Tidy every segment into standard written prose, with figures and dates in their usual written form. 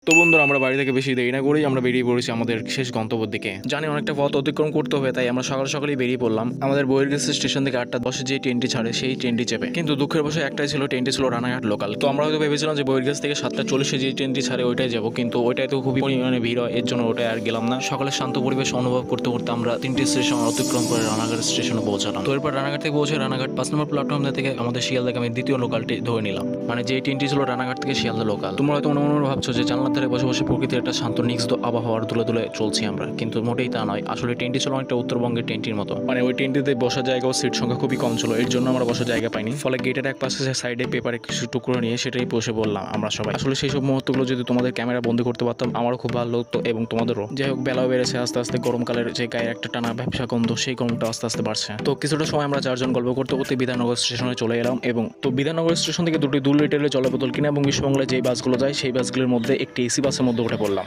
তো বন্ধুরা আমরা বাড়ি থেকে বেশি দেরি না করেই আমরা বেরিয়ে পড়েছি আমাদের শেষ গন্তব্যের দিকে। জানি অনেকটা পথ অতিক্রম করতে হবে, তাই আমরা সকাল সকালেই বেরিয়ে পড়লাম আমাদের বহির্গেজ স্টেশন থেকে 8:10 যে ট্রেনটি ছাড়ে সেই ট্রেনটি চেপে। কিন্তু দুঃখের বসে একটাই ছিল, ট্রেনটি ছিল রানাঘাট লোকাল। তো আমরা হয়তো ভেবেছিলাম যে বহির্গেজ থেকে 7:40 যে ট্রেনটি ছাড়ে ওইটাই যাবো, কিন্তু ওইটাই তো খুবই পরিমাণে ভিড় হয়, এর জন্য ওটাই আর গেলাম না। সকালের শান্ত পরিবেশ অনুভব করতে করতে আমরা 3টি স্টেশন অতিক্রম করে রানাঘাট স্টেশনে পৌঁছালাম। তো এরপর রানাঘাট থেকে পৌঁছে রানাঘাট 5 নম্বর প্ল্যাটফর্ম থেকে আমাদের শিয়ালদাকে আমি দ্বিতীয় লোকালটি ধরে নিলাম, মানে যে ট্রেনটি ছিল রানাঘাট থেকে শিয়ালদা লোকাল। তোমরা হয়তো মনে মনে ভাবছো যে জানলার ধারে বসে বসে প্রকৃতির একটা শান্ত নিগ্ধ আবহাওয়ার দুলে দুলে চলছি আমরা, কিন্তু মোটেই তা নয়। আসলে ট্রেনটি ছিল অনেকটা উত্তরবঙ্গের ট্রেনটির মতো, মানে ওই ট্রেনটিতে বসার জায়গা ও সিট সংখ্যা খুবই কম ছিল, এর জন্য আমরা বসার জায়গা পাইনি। ফলে গেটের এক পাশে সাইডে পেপারে কিছু টুকরো নিয়ে সেটাই বসে বললাম আমরা সবাই। আসলে সেই সব মুহূর্তগুলো যদি তোমাদের ক্যামেরা বন্দি করতে পারতাম আমারও খুব ভালো লাগতো এবং তোমাদেরও। যাই হোক, বেলাও বেড়েছে আস্তে আস্তে, গরমকালের যে গায়ে একটা টানা ব্যবসা গন্ধ সেই গরমটা আস্তে আস্তে বাড়ছে। তো কিছুটা সময় আমরা চারজন গল্প করতে করতে বিধাননগর স্টেশনে চলে এলাম, এবং তো বিধাননগর স্টেশন থেকে 2 লিটারের জলের বোতল কিনে এবং বিশ্ববাংলায় যেই বাসগুলো যায় সেই বাসগুলোর মধ্যে একটি এসি বাসের মধ্যে উঠে পড়লাম।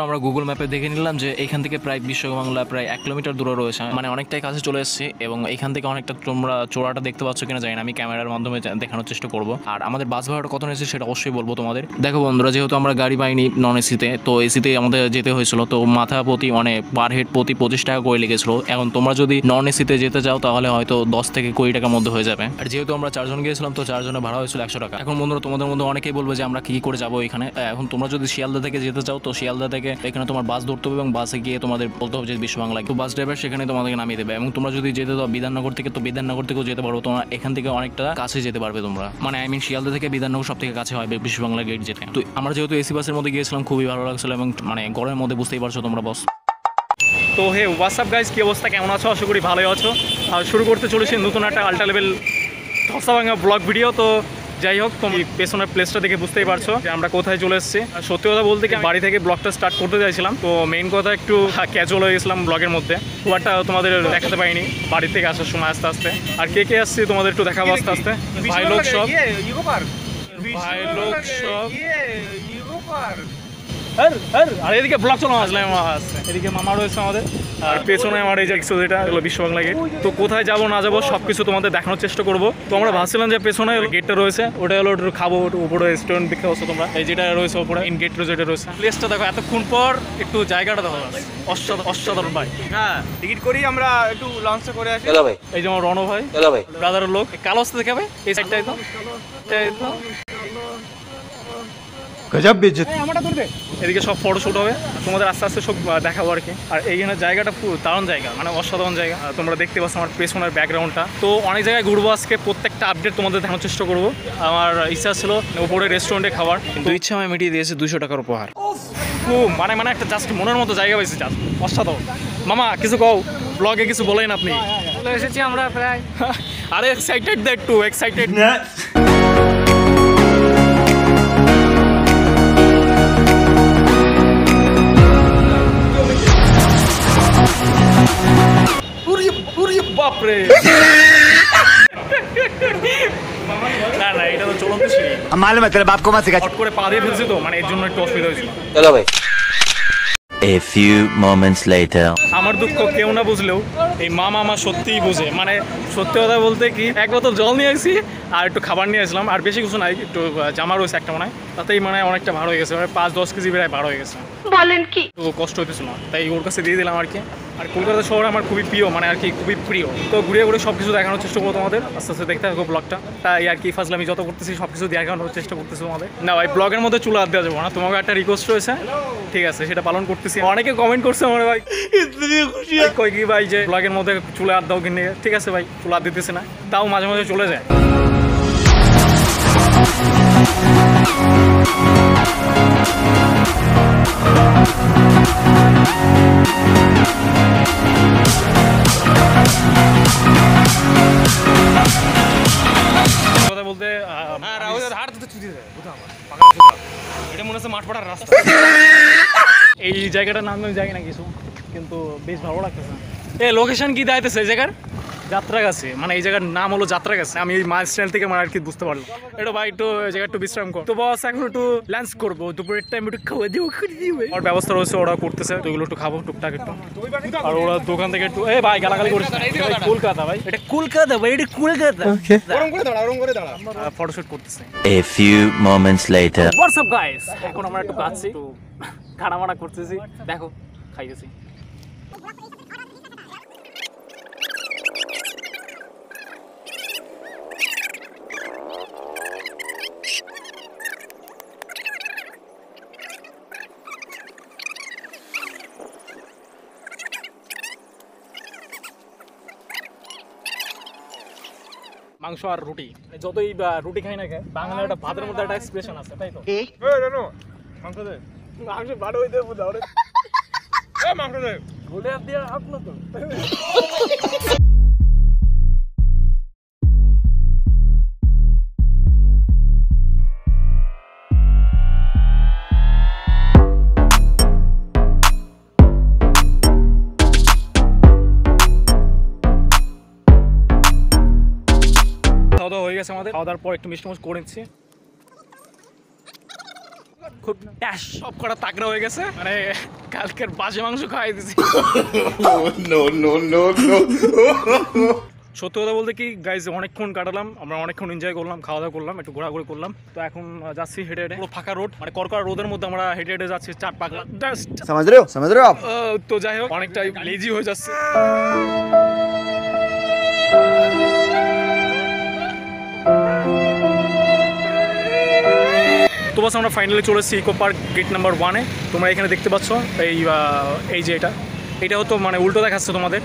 আমরা গুগল ম্যাপে দেখে নিলাম যে এখান থেকে প্রায় বিশ্ববাংলা প্রায় 1 কিলোমিটার দূরে রয়েছে, মানে অনেকটাই কাছে চলে এসেছি। এবং এখান থেকে অনেকটা তোমরা চোরাটা দেখতে পাচ্ছ কিনা জানি না, আমি ক্যামেরার মাধ্যমে দেখানোর চেষ্টা করব। আর আমাদের বাস ভাড়াটা কত নিয়েছে সেটা অবশ্যই বলবো তোমাদের। দেখো বন্ধুরা, যেহেতু আমরা গাড়ি পাইনি নন এসিতে, তো এসিতেই আমাদের যেতে হয়েছিল। তো মাথা প্রতি মানে পার হেড প্রতি 25 টাকা করে লেগেছিল। এখন তোমরা যদি নন এসিতে যেতে চাও তাহলে হয়তো 10 থেকে 20 টাকার মধ্যে হয়ে যাবে। আর যেহেতু আমরা 4 জন গিয়েছিলাম তো 4 জনের ভাড়া হয়েছিল 100 টাকা। এখন বন্ধুরা তোমাদের মধ্যে অনেকেই বলবে যে আমরা কি করে যাবো এখানে। এখন তোমরা যদি শিয়ালদা থেকে যেতে চাও তো শিয়ালদা থেকে এখানে তোমার বাস ধরতে হবে এবং বাসে গিয়ে তোমাদের বলতে হবে যে বিশ্ববাংলায়, তো বাস ড্রাইভার সেখানে তোমাদেরকে নামিয়ে দেবে। এবং তোমরা যদি যেতে দাও বিধাননগর থেকে, তো বিধাননগর থেকেও যেতে পারো, তোমরা এখান থেকে অনেকটা কাছে যেতে পারবে তোমরা, মানে শিয়ালদা থেকে বিধাননগর সব থেকে কাছে হয় বিশ্ববাংলা গেট যেতে। তো আমরা যেহেতু এসি বাসের মধ্যে গিয়েছিলাম খুবই ভালো লাগছিল, এবং মানে গরমের মধ্যে বুঝতেই পারছো তোমরা বস। তো হে হোয়াটসঅ্যাপ গাইজ, কি অবস্থা, কেমন আছো? আশা করি ভালোই আছো। আর শুরু করতে চলেছি নতুন একটা আল্ট্রা লেভেল ধসা ভাঙা ব্লগ ভিডিও। তো যাই হোক, তুমি পেছনের প্লেসটা দেখে বুঝতেই পারছো যে আমরা কোথায় চলে এসেছি। সত্যি কথা বলতে কি বাড়ি থেকে ব্লগটা স্টার্ট করতে চাইছিলাম, তো মেইন কথা একটু ক্যাজুয়াল হয়ে গেছিলাম ব্লগের মধ্যে, খুব একটা তোমাদের দেখাতে পারিনি বাড়ি থেকে আসার সময় আস্তে আস্তে। আর কে কে আসছি তোমাদের একটু দেখাবো আস্তে আস্তে। ভাই লোক সব আর এদিকে ব্লগ চলো আসলাম, এদিকে মামা রয়েছে আমাদের, আর পেছনে আমার এই যে যেটা হলো বিশ্ববাংলা গেট। তো কোথায় যাবো না যাবো সবকিছু তোমাদের দেখানোর চেষ্টা করবো। তো আমরা ভাবছিলাম যে পেছনে গেটটা রয়েছে ওটা হলো একটু খাবো, উপরে রেস্টুরেন্ট দেখতে পাচ্ছ তোমরা, এই যেটা রয়েছে উপরে ইন গেট যেটা রয়েছে। প্লেসটা দেখো, এতক্ষণ পর একটু জায়গাটা দেখো, অসাধারণ ভাই। হ্যাঁ, টিকিট করি আমরা একটু লঞ্চটা করে আসি। এই যে আমার রণ ভাই ব্রাদারের লোক, কালো আসতে দেখাবে এই সাইডটাই তো গজব বেজত। এদিকে সব ফটোশুট হবে, তোমাদের আস্তে আস্তে সব দেখাবো আর কি। আর এইখানে জায়গাটা পুরো দারুণ জায়গা, মানে অসাধারণ জায়গা। তোমরা দেখতে পাচ্ছ আমার পেছনের ব্যাকগ্রাউন্ডটা। তো অনেক জায়গায় ঘুরবো আজকে, প্রত্যেকটা আপডেট তোমাদের দেখানোর চেষ্টা করবো। আমার ইচ্ছা ছিল উপরে রেস্টুরেন্টে খাবার, কিন্তু ইচ্ছা আমি মিটিয়ে দিয়েছি 200 টাকার উপহার। মানে একটা জাস্ট মনের মতো জায়গা পাইছি, জাস্ট অসাধারণ। মামা কিছু কও, ব্লগে কিছু বলেন আপনি। চলে এসেছি আমরা প্রায়। আরে এক্সাইটেড, একটু এক্সাইটেড না? বাপরে না না, এটা তো চলন্ত সিঁড়ি, মালুম है तेरे बाप को मत सिखा। হট করে পা দিয়ে ফেলছি তো, মানে এর জন্য একটু অসুবিধা হয়েছিল। চলো ভাই। A few moments later. আমার দুঃখ কেউ না বুঝলেও এই মামা আমার সত্যিই বুঝে। মানে সত্যি কথা বলতে কি, এক বোতল জল নিয়ে আসছি আর একটু খাবার নিয়ে আসলাম, আর বেশি কিছু নাই, একটু জামা রয়েছে একটা মনে হয়, তাতেই মানে অনেকটা ভাড় হয়ে গেছে, মানে 5-10 কেজি প্রায় ভাড় হয়ে গেছে। বলেন কি, তো কষ্ট হইতেছিল না, তাই ওর কাছে দিয়ে দিলাম আর কি। আর কলকাতা শহর আমার খুবই প্রিয়, মানে আর কি খুবই প্রিয়। তো ঘুরে ঘুরে সব কিছু দেখানোর চেষ্টা করবো তোমাদের, আস্তে আস্তে দেখতে থাকবো ব্লগটা। তাই আর কি ফাজলামি যত করতেছি সব কিছু দেখানোর চেষ্টা করতেছি তোমাদের। না ভাই, ব্লগের মধ্যে চুলা হাত দেওয়া যাবো না, তোমাকে একটা রিকোয়েস্ট রয়েছে, ঠিক আছে, সেটা পালন করতেছি। অনেকে কমেন্ট করছে আমার ভাই খুশি কই কি ভাই যে ব্লগের মধ্যে চুলা হাত দাও কিনে, ঠিক আছে ভাই, চুলা হাত দিতেছে না, তাও মাঝে মাঝে চলে যায়। মাঠ পাড়ার রাস্তা। এই জায়গাটার নাম আমি জানি না কিছু, কিন্তু বেশ ভালো লাগতেছে। এ লোকেশন কি দাইতেছে এই জায়গার? যাত্রাগাছি, মানে এই জায়গার নাম হলো যাত্রাগাছি। আমি এই মাইল স্টাইল থেকে মানে আর কি বুঝতে পারলাম। এটা ভাই একটু জায়গা একটু বিশ্রাম কর। তো বস এখন একটু লাঞ্চ করবো, দুপুরের টাইম একটু খাওয়া দিও দিবে। ওর ব্যবস্থা রয়েছে, ওরা করতেছে, তো এগুলো একটু খাবো টুকটাক একটু। আর ওরা দোকান থেকে একটু ভাই গালাগালি করিস না, কলকাতা ভাই, এটা কলকাতা ভাই, এটা কলকাতা। গরম করে দাঁড়া, গরম করে দাঁড়া। ফটোশুট করতেছে। A few moments later. What's up guys, এখন আমরা একটু খাচ্ছি, একটু খানামানা করতেছি, দেখো খাইতেছি। মাংস আর রুটি, যতই রুটি খাই না খাই, বাঙালির একটা ভাতের মধ্যে একটা এক্সপ্রেশন আছে, তাই তো? মাংস দে, মাংস ভালো হইতে বুঝাও রে। মাংস দে বলে দিয়ে আপনা তো। খাওয়া দাওয়া হয়ে গেছে আমাদের, খাওয়া দাওয়ার পর একটু মিষ্টি মুষ্টি করে নিচ্ছি। খুব ট্যাশ সব কটা তাকড়া হয়ে গেছে, মানে কালকের বাজে মাংস খাওয়াই দিছি। সত্যি কথা বলতে কি গাইজ, অনেকক্ষণ কাটালাম আমরা, অনেকক্ষণ এনজয় করলাম, খাওয়া দাওয়া করলাম, একটু ঘোরাঘুরি করলাম। তো এখন যাচ্ছি হেঁটে হেঁটে, পুরো ফাঁকা রোড, মানে করকরা রোদের মধ্যে আমরা হেঁটে হেঁটে যাচ্ছি 4 পাগলা। समझ रहे हो आप? তো যাই হোক, অনেকটাই লেজি হয়ে যাচ্ছে। তো বাস আমরা ফাইনালি চলে এসেছি ইকো পার্ক গেট নাম্বার 1-এ। তোমরা এখানে দেখতে পাচ্ছ এই যে এটা হতো মানে উল্টো দেখাচ্ছে তোমাদের।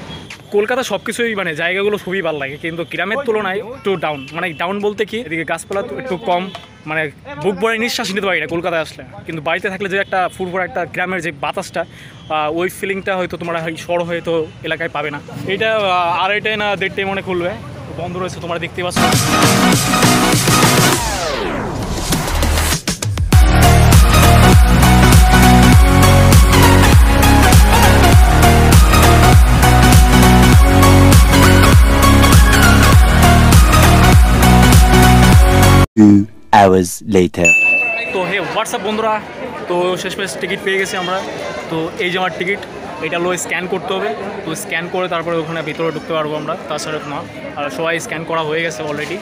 কলকাতা সব কিছুই মানে জায়গাগুলো খুবই ভালো লাগে, কিন্তু গ্রামের তুলনায় একটু ডাউন, মানে ডাউন বলতে কি এদিকে গাছপালা একটু কম, মানে বুক ভরে নিঃশ্বাস নিতে পারি না কলকাতায় আসলে। কিন্তু বাড়িতে থাকলে যে একটা ফুরফুরা একটা গ্রামের যে বাতাসটা, ওই ফিলিংটা হয়তো তোমরা শহর হয়তো এলাকায় পাবে না। এটা 2:30 না 1:30 মনে খুলবে, বন্ধ রয়েছে, তোমরা দেখতে পাচ্ছ। Hours later. তো হে হোয়াটসঅ্যাপ বন্ধুরা, তো শেষমেশ টিকিট পেয়ে গেছি আমরা। তো এই যে আমার টিকিট, এটা হলো স্ক্যান করতে হবে। তো স্ক্যান করে তারপরে ওখানে ভিতরে ঢুকতে পারবো আমরা, তাছাড়া না। আর সবাই স্ক্যান করা হয়ে গেছে অলরেডি।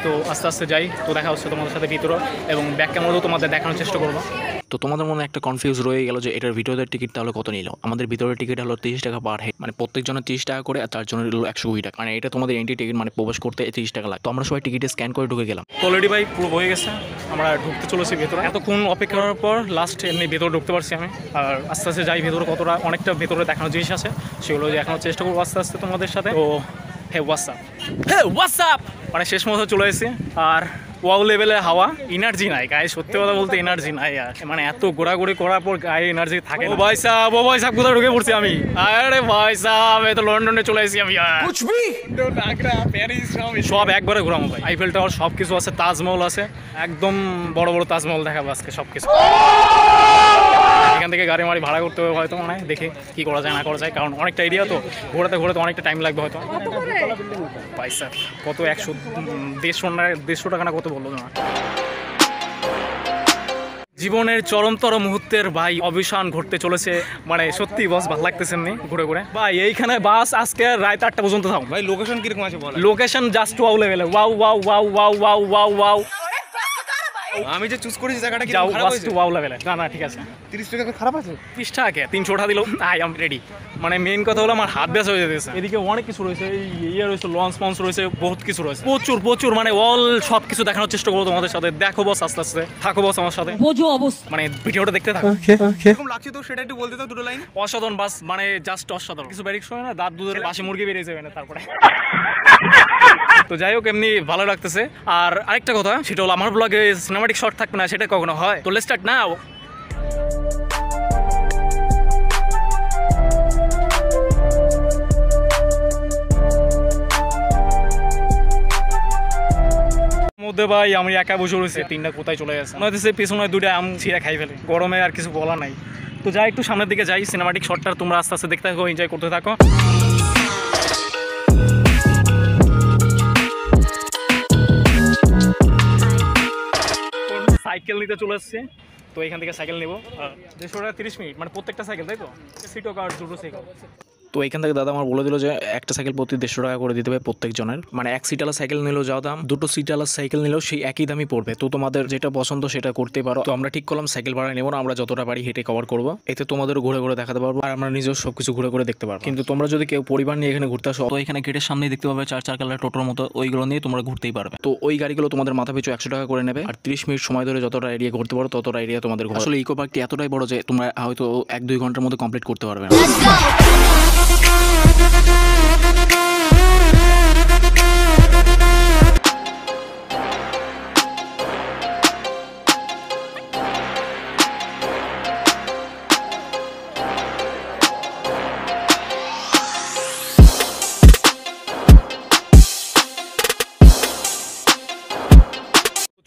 তো আস্তে আস্তে যাই, তো দেখা হচ্ছে তোমাদের সাথে ভিতরে, এবং ব্যাক ক্যামেরাও তোমাদের দেখানোর চেষ্টা করবো। তো তোমাদের মনে একটা কনফিউজ রয়ে গেল যে এটার ভিতরের টিকিট তাহলে কত নিল। আমাদের ভিতরের টিকিট হলো 30 টাকা পার হেড, মানে প্রত্যেকজনের 30 টাকা করে, আর তার জন্য হলো 120 টাকা। মানে এটা তোমাদের এন্ট্রি টিকিট, মানে প্রবেশ করতে 30 টাকা লাগে। তো আমরা সবাই টিকিটে স্ক্যান করে ঢুকে গেলাম। অলরেডি ভাই পুরো হয়ে গেছে, আমরা ঢুকতে চলেছি ভেতরে। এতক্ষণ অপেক্ষা করার পর লাস্ট এমনি ভেতরে ঢুকতে পারছি আমি। আর আস্তে আস্তে যাই ভেতরে, কতটা অনেকটা ভেতরে দেখানোর জিনিস আছে, সেগুলো দেখানোর চেষ্টা করবো আস্তে আস্তে তোমাদের সাথে। তো হে হোয়াটসঅ্যাপ, মানে শেষ মতো চলে এসেছি। আর ওয়াও লেভেলের হাওয়া, এনার্জি নাই গায়ে, সত্যি কথা বলতে এনার্জি নাই আর, মানে এত ঘোরাঘুরি করার পর গায়ে এনার্জি থাকে। ও ভাই সাহেব কোথায় ঢুকে পড়ছি আমি? আরে ভাই সাহেব, এই তো লন্ডনে চলে এসেছি আমি। সব একবারে ঘোরামো ভাই, আইফেল টাওয়ার সব কিছু আছে, তাজমহল আছে, একদম বড় বড় তাজমহল দেখাবো আজকে সব কিছু। এখান থেকে গাড়ি মাড়ি ভাড়া করতে হবে হয়তো, মানে দেখে কি করা যায় না করা যায়, কারণ অনেকটা এরিয়া তো, ঘোরাতে ঘোরাতে অনেকটা টাইম লাগবে হয়তো। পয়সা কত 150 টাকা না কত বললো না। জীবনের চরমতর মুহূর্তের ভাই অবসান ঘটতে চলেছে, মানে সত্যি বস ভালো লাগতেছে এমনি ঘুরে ঘুরে ভাই। এইখানে বাস আজকে রাত 8টা পর্যন্ত থাকো ভাই। লোকেশন কিরকম আছে বল? লোকেশন জাস্ট ওয়াও লেভেলে, wow wow wow wow wow wow wow. আমি যে চুজ করেছি জায়গাটা কি খারাপ হয়েছে? ওয়াও লেভেলে না না ঠিক আছে। 30 টাকা খারাপ আছে? 30 টাকা কে 300 টাকা দিলো, আই এম রেডি। মানে মেইন কথা হলো আমার হাত ব্যাস হয়ে যেতেছে। এদিকে অনেক কিছু রয়েছে, ইয়ে রয়েছে, লঞ্চ মঞ্চ রয়েছে, বহুত কিছু রয়েছে, প্রচুর প্রচুর, মানে অল সব কিছু দেখানোর চেষ্টা করবো তোমাদের সাথে। দেখো বস আস্তে আস্তে, থাকো বস আমার সাথে, বোঝো অবস্থা, মানে ভিডিওটা দেখতে থাকো। এরকম লাগছে তো সেটা একটু বলতে দাও, দুটো লাইন। অসাধারণ বাস, মানে জাস্ট অসাধারণ। কিছু ব্যারিক শোয় না, দাঁত দুধের বাসি মুরগি বেরিয়ে যাবে না তারপরে। তো যাই হোক, এমনি ভালো লাগতেছে। আর আরেকটা কথা, সেটা হলো আমার ব্লগে সিনেমাটিক শট থাকবে না, সেটা কখনো হয়? তো লেটস স্টার্ট নাও। মধ্যে ভাই আমি একা বসে রয়েছে, তিনটা কোথায় চলে গেছে মনে হচ্ছে পিছনে দুটো আম ছিঁড়ে খাই ফেলে, গরমে আর কিছু বলা নাই। তো যাই একটু সামনের দিকে যাই, সিনেমাটিক শটটা তোমরা আস্তে আস্তে দেখতে থাকো, এনজয় করতে থাকো। সাইকেল নিতে চলে এসছে, তো এখান থেকে সাইকেল নেবো 130 মিনিট, মানে প্রত্যেকটা সাইকেল তাই তো, সিটো কার দুটো সাইকেল। তো এখান থেকে দাদা আমার বলে দিল যে একটা সাইকেল প্রতি 150 টাকা করে দিতে হবে প্রত্যেকজনের, মানে এক সিটালা সাইকেল নিলেও যা দাম, দুটো সিটালা সাইকেল নিলেও সেই একই দামই পড়বে। তো তোমাদের যেটা পছন্দ সেটা করতে পারো। তো আমরা ঠিক করলাম সাইকেল ভাড়া নেবো না, আমরা যতটা পারি হেঁটে কভার করবো, এতে তোমাদেরও ঘুরে ঘুরে দেখাতে পারবো আর আমরা নিজেও সবকিছু ঘুরে ঘুরে দেখতে পারবো। কিন্তু তোমরা যদি কেউ পরিবার নিয়ে এখানে ঘুরতে আসো, তো এখানে গেটের সামনেই দেখতে পাবে 4 চাকার টোটোর মতো, ওইগুলো নিয়ে তোমরা ঘুরতেই পারবে। তো ওই গাড়িগুলো তোমাদের মাথা পিছু 100 টাকা করে নেবে, আর 30 মিনিট সময় ধরে যতটা এরিয়া ঘুরতে পারো ততটা এরিয়া তোমাদের ঘোরা। আসলে ইকো পার্কটি এতটাই বড় যে তোমরা হয়তো 1-2 ঘন্টার মধ্যে কমপ্লিট করতে পারবে না।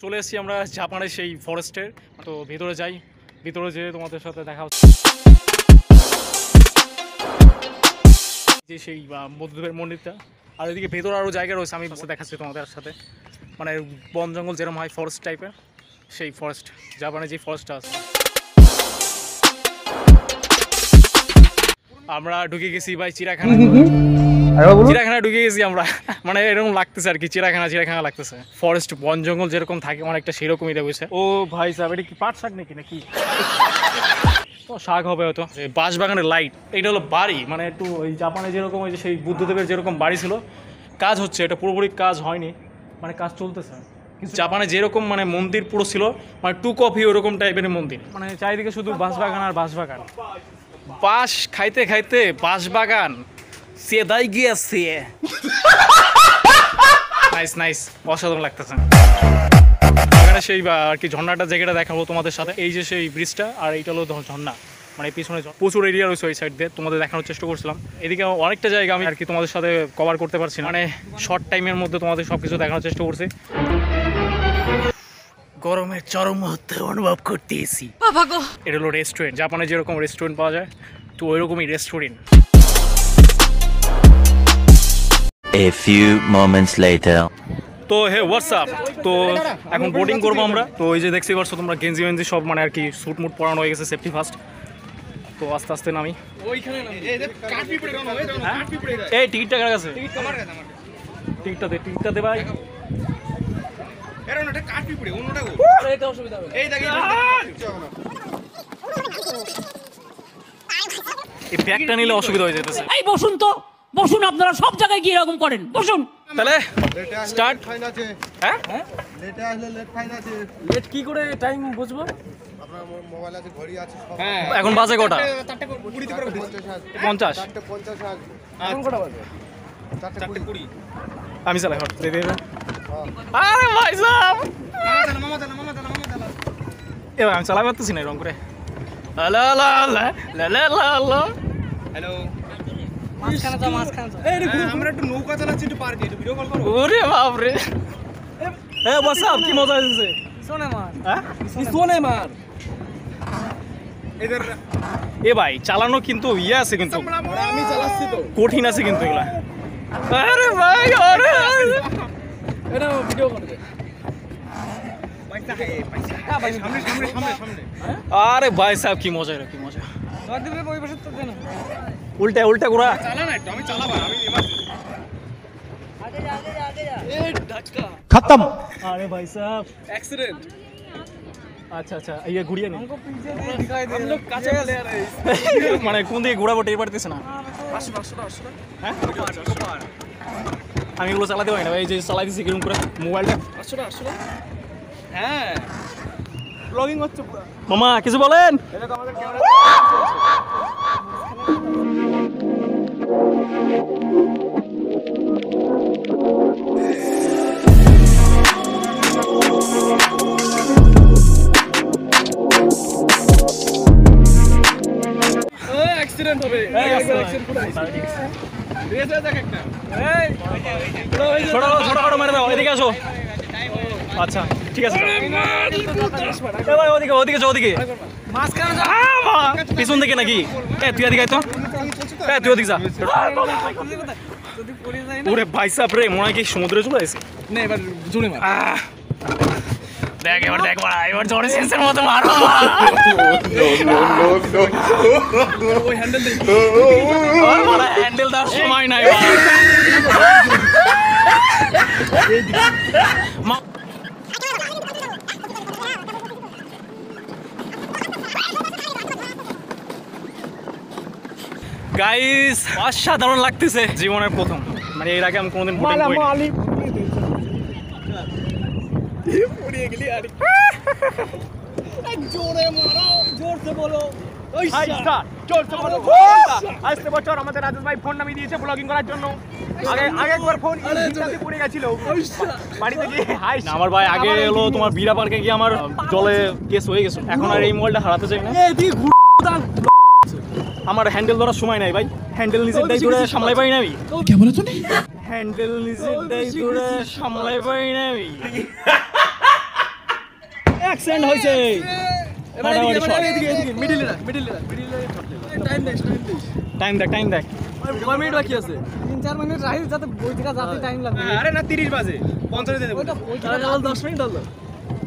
চলে এসেছি আমরা জাপানের সেই ফরেস্টের, তো ভিতরে যাই, ভিতরে যেয়ে তোমাদের সাথে দেখা হচ্ছে যে সেই বুদ্ধদেবের মন্দিরটা। আর এদিকে ভেতরে আরও জায়গা রয়েছে, আমি দেখাচ্ছি তোমাদের সাথে, মানে বন জঙ্গল যেরকম হয় ফরেস্ট টাইপের, সেই ফরেস্ট জাপানে যে ফরেস্টটা আছে। আমরা ঢুকে গেছি ভাই চিড়িয়াখানা, চিড়িয়াখানা ঢুকে গেছি আমরা, মানে এরকম লাগতেছে আর কি, চিড়িয়াখানা লাগতেছে। ফরেস্ট বন জঙ্গল যেরকম থাকে অনেকটা সেরকমই রয়েছে। ও ভাই সাহেব, এটা কি পাট শাক নাকি তো শাক হবে হয়তো। বাঁশবাগানের লাইট, এটা হলো বাড়ি, মানে একটু ওই জাপানে যেরকম ওই যে সেই বুদ্ধদেবের যেরকম বাড়ি ছিল, কাজ হচ্ছে, এটা পুরোপুরি কাজ হয়নি, মানে কাজ চলতেছে। কিন্তু জাপানে যেরকম মানে মন্দির পুরো ছিল, মানে 2 কপি ওরকম টাইপের মন্দির, মানে চারিদিকে শুধু বাঁশবাগান আর বাঁশবাগান, বাঁশ খাইতে খাইতে বাঁশবাগান সেদাই গিয়েছে। নাইস অসাধারণ লাগতেছে। এখানে সেই আর কি ঝর্ণাটা জায়গাটা দেখাবো তোমাদের সাথে, এই যে সেই ব্রিজটা, আর এইটা হলো ঝর্ণা, মানে পিছনে প্রচুর এরিয়া রয়েছে ওই সাইড দিয়ে, তোমাদের দেখানোর চেষ্টা করছিলাম। এদিকে অনেকটা জায়গা আমি আর কি তোমাদের সাথে কভার করতে পারছি না, মানে শর্ট টাইমের মধ্যে তোমাদের সব কিছু দেখানোর চেষ্টা করছি। গরমের চরম মুহূর্তে অনুভব করতেছি। এটা হলো রেস্টুরেন্ট, জাপানে যেরকম রেস্টুরেন্ট পাওয়া যায়, তো ওইরকমই restaurant. A few moments later. তো হে হোয়াটসঅ্যাপ, তো এখন বোটিং করবো আমরা। তো ওই যে দেখতে পাচ্ছ তোমরা গেঞ্জি সব মানে আর কি স্যুট মুট পরানো হয়ে গেছে, সেফটি ফার্স্ট। তো আস্তে আস্তে নামি। এই টিকিটটা কার কাছে? টিকিটটা দে ভাই। এই ব্যাগটা নিলে অসুবিধা হয়ে যেতেছে। এই বসুন তো, বসুন, আপনারা সব জায়গায় গিয়ে এরকম করেন, বসুন। তাহলে স্টার্ট। হ্যাঁ লেট কি করে টাইম বুঝবো? এখন বাজে কটা? 50। আমি চালাই হট দে দে। আরে ভাই সাহেব, এবার আমি চালাই পারতেছি না এরকম করে। হ্যালো আমরা একটু নৌকা চালাচ্ছি, একটু পার্কে একটু ভিডিও কল করো। ওরে বাপ রে, এ হোয়াটসঅ্যাপ, কি মজা হয়েছে। সোনে মার এদের এ ভাই চালানো কিন্তু ইয়ে আছে, কিন্তু আমি চালাচ্ছি তো, কঠিন আছে কিন্তু এগুলা। আরে ভাই, আরে এটা ভিডিও করে দে। সামনে সামনে সামনে সামনে। আরে ভাই সাহেব, কি মজা রে, কি মজা। ওই পাশে তো দেন, উল্টা ঘোরা। চালা না একটু, আমি চালাবো, আমি এবার खत्म। আরে ভাই সাহেব, অ্যাক্সিডেন্ট। আচ্ছা ये ঘুরিয়ে নি। हम लोग কাছে গেলে আর মানে কোন দিকে ঘোরাবো টের পারতেছে না। হ্যাঁ আমি এগুলো চালাতে পারি না, এই যে চালাই দিচ্ছি কিরকম করে মোবাইলটা। হ্যাঁ ব্লগিং হচ্ছে পুরো। মামা কিছু বলেন। এটা তো আমাদের ক্যামেরা অ্যাক্সিডেন্ট হবে। ছোট মেরে দাও, এদিকে আসো। আচ্ছা ঠিক আছে ভাই ওদিকে ওদিকে যা ওদিকে পিছন দিকে নাকি তুই এদিকে আয় তো তুই ওদিকে যা ওরে ভাই সাহেব রে মনে হয় কি সমুদ্রে চলে আসে না এবার জুড়ে মার দেখ বাড়া এবার জোরে সেন্সের মতো মারো ওই হ্যান্ডেল দে বাড়া হ্যান্ডেল দাও সময় নাই গাইস অসাধারণ লাগতেছে জীবনের প্রথম মানে এর আগে আমি কোনোদিন বোটিং করিনি পড়িয়ে গেলি আরে জোরে মারো জোরসে বলো ওই জোরসে বলো আজকে বছর আমাদের রাজেশ ভাই ফোন নামিয়ে দিয়েছে ব্লগিং করার জন্য আগে একবার ফোন ইনস্টাতে পড়ে গেছিল বাড়িতে গিয়ে হাই আমার ভাই আগে এলো তোমার বিরা পার্কে গিয়ে আমার জলে কেস হয়ে গেছে এখন আর এই মোবাইলটা হারাতে চাই না আমার হ্যান্ডেল ধরার সময় নাই ভাই হ্যান্ডেল নিজের দায় ধরে সামলাই পাই না আমি কে বলে তুমি হ্যান্ডেল নিজের দায় ধরে সামলাই পাই না আমি অ্যাক্সিডেন্ট হয়েছে টাইম দেখ আরে না 30 বাজে 50 দে দেব 10 মিনিট হলো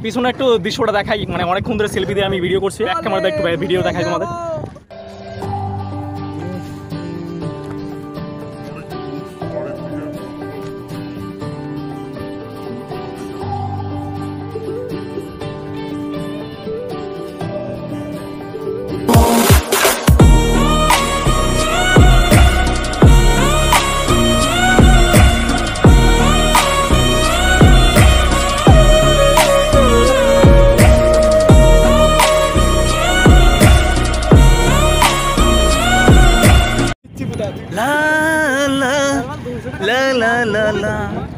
পিছনে একটু দৃশ্যটা দেখাই মানে অনেকক্ষণ ধরে সেলফি দিয়ে আমি ভিডিও করছি এক ক্যামেরাতে একটু ভিডিও দেখাই তোমাদের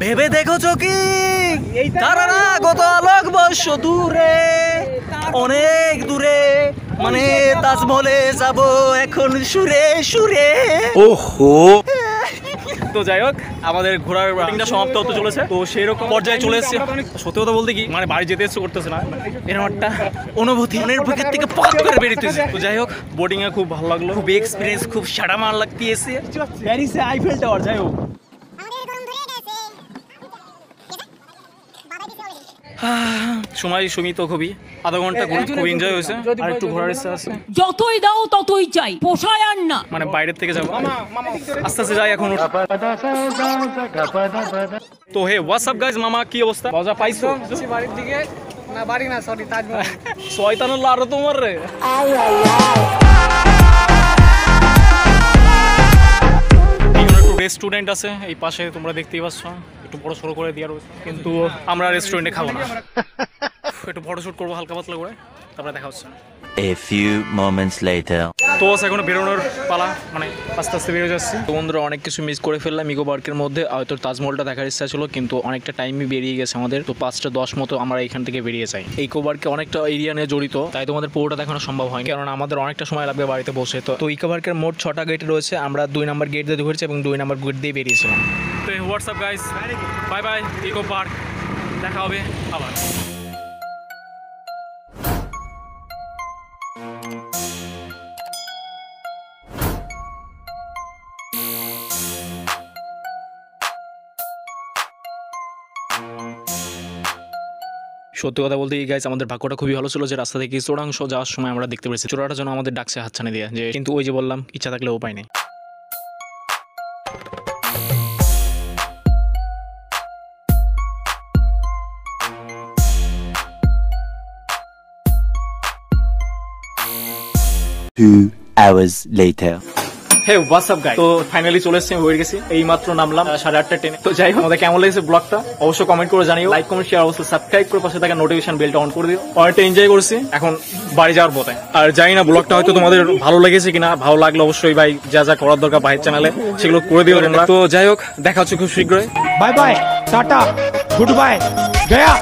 ভেবে দেখো চকি তারা কত আলোক বর্ষ দূরে অনেক দূরে মানে তাজমহলে যাব এখন সুরে সুরে ओहो তো যাই হোক আমাদের ঘোরার রাইডিংটা সমাপ্ত হতে চলেছে তো সেই রকম পর্যায়ে চলে এসেছি সত্যি কথা বলতে কি মানে বাড়ি যেতে ইচ্ছে করতেছে না এরকম একটা অনুভূতি মনের বুকের থেকে পাত করে বেরিয়েছে তো যাই হোক বোটিং এ খুব ভালো লাগলো খুব এক্সপিরিয়েন্স খুব সাড়ামার লাগতেছে প্যারিসে আইফেল টাওয়ার যাই হোক সময় সীমিত খুবই আধা ঘন্টা খুব এনজয় হয়েছে আর একটু ঘোরার ইচ্ছা আছে যতই দাও ততই চাই পোষায় আর না মানে বাইরের থেকে যাবো আস্তে আস্তে যাই এখন তো হে হোয়াটসঅ্যাপ গাইজ মামা কি অবস্থা মজা পাইছো বাড়ির দিকে না বাড়ি না সরি তাজমহল শয়তানুল্লাহ আরো তোমার রে একটু রেস্টুরেন্ট আছে এই পাশে তোমরা দেখতেই পাচ্ছ একটু বড় সড়ো করে দেওয়া রয়েছে কিন্তু আমরা রেস্টুরেন্টে খাবো না একটু ফটোশুট করবো হালকা পাতলা করে তারপরে দেখা হচ্ছে A few moments later. তো এখন বেরোনোর পালা মানে আস্তে আস্তে বেরো যাচ্ছি তো বন্ধুরা অনেক কিছু মিস করে ফেললাম ইকো পার্কের মধ্যে হয়তো তাজমহলটা দেখার ইচ্ছা ছিল কিন্তু অনেকটা টাইমই বেরিয়ে গেছে আমাদের তো 5:10 মতো আমরা এখান থেকে বেরিয়ে যাই ইকো পার্কে অনেকটা এরিয়া নিয়ে জড়িত তাই তোমাদের পুরোটা দেখানো সম্ভব হয় কারণ আমাদের অনেকটা সময় লাগবে বাড়িতে বসে তো ইকো পার্কের মোট 6টা গেট রয়েছে আমরা 2 নম্বর গেট দিয়ে ঢুকেছি এবং 2 নম্বর গেট দিয়ে বেরিয়েছিলাম তো WhatsApp guys bye bye Eco Park দেখা হবে আবার সত্যি কথা বলতে এই গাইস আমাদের ভাগ্যটা খুবই ভালো ছিল যে রাস্তা থেকে চোরাংশ যাওয়ার সময় আমরা দেখতে পেরেছি চোরাটা যেন আমাদের ডাকছে হাতছানি দিয়ে যে কিন্তু ওই যে বললাম ইচ্ছা থাকলে উপায় নেই Two hours later. হে হোয়াটসঅ্যাপ গাইস তো ফাইনালি চলে এসেছি হয়ে গেছি এই মাত্র নামলাম 8:30 ট্রেনে তো যাই হোক আমাদের কেমন লেগেছে ব্লগটা অবশ্যই কমেন্ট করে জানিও লাইক কমেন্ট শেয়ার অবশ্যই সাবস্ক্রাইব করে পাশে থাকা নোটিফিকেশন বেলটা অন করে দিও অনেকটা এনজয় করছি এখন বাড়ি যাওয়ার পথে আর জানি না ব্লগটা হয়তো তোমাদের ভালো লেগেছে কিনা ভালো লাগলে অবশ্যই ভাই যা যা করার দরকার ভাইয়ের চ্যানেলে সেগুলো করে দিও তোমরা তো যাই হোক দেখা হচ্ছে খুব শীঘ্রই bye bye tata good bye गया